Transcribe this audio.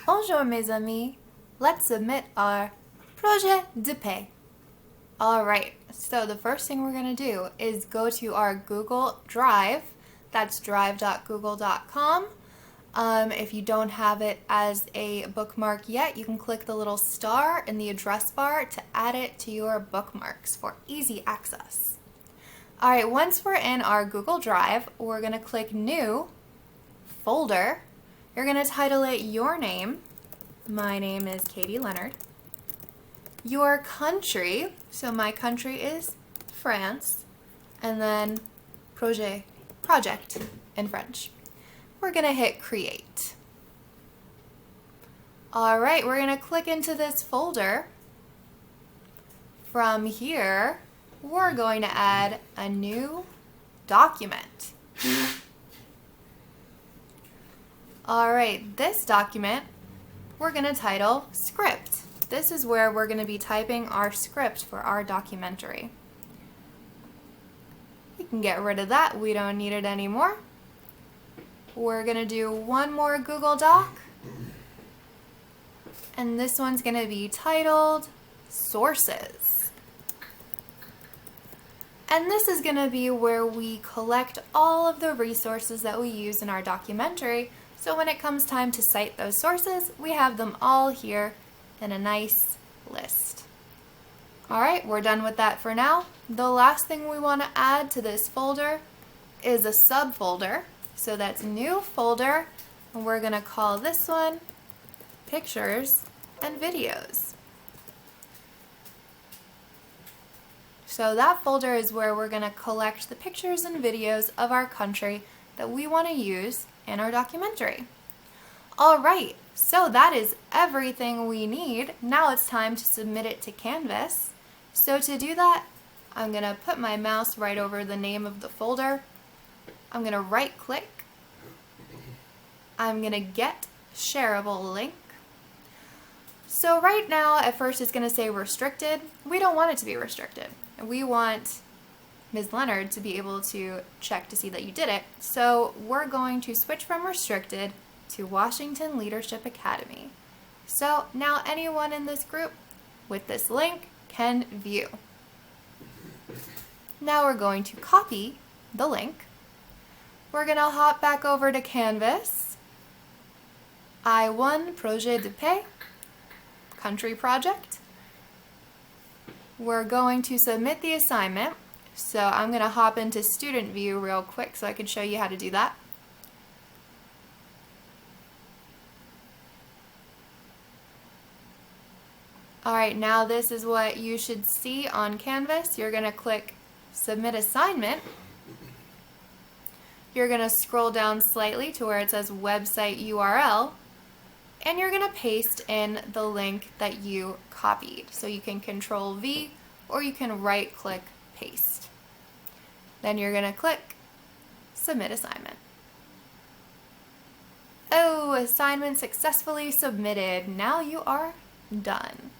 Bonjour mes amis. Let's submit our projet de paix. Alright, so the first thing we're going to do is go to our Google Drive. That's drive.google.com. If you don't have it as a bookmark yet, you can click the little star in the address bar to add it to your bookmarks for easy access. Alright, once we're in our Google Drive, we're going to click New, Folder. You're going to title it your name. My name is Katie Leonard. Your country, so my country is France, and then project in French. We're going to hit create. Alright, we're going to click into this folder. From here, we're going to add a new document. Alright, this document we're going to title Script. This is where we're going to be typing our script for our documentary. We can get rid of that, we don't need it anymore. We're going to do one more Google Doc, and this one's going to be titled Sources. And this is going to be where we collect all of the resources that we use in our documentary, so when it comes time to cite those sources, we have them all here in a nice list. Alright, we're done with that for now. The last thing we want to add to this folder is a subfolder. So that's new folder, and we're going to call this one Pictures and Videos. So that folder is where we're going to collect the pictures and videos of our country that we want to use in our documentary. Alright, so that is everything we need. Now it's time to submit it to Canvas. So to do that, I'm going to put my mouse right over the name of the folder. I'm going to right click. I'm going to get shareable link. So right now at first it's going to say restricted. We don't want it to be restricted. We want Ms. Leonard to be able to check to see that you did it. So we're going to switch from restricted to Washington Leadership Academy. So now anyone in this group with this link can view. Now we're going to copy the link. We're going to hop back over to Canvas. I1 Projet de Paix, Country Project. We're going to submit the assignment. So I'm going to hop into Student View real quick so I can show you how to do that. Alright, now this is what you should see on Canvas. You're going to click Submit Assignment. You're going to scroll down slightly to where it says Website URL, and you're going to paste in the link that you copied. So you can Control V or you can right click Paste. Then you're going to click Submit Assignment. Oh, assignment successfully submitted. Now you are done.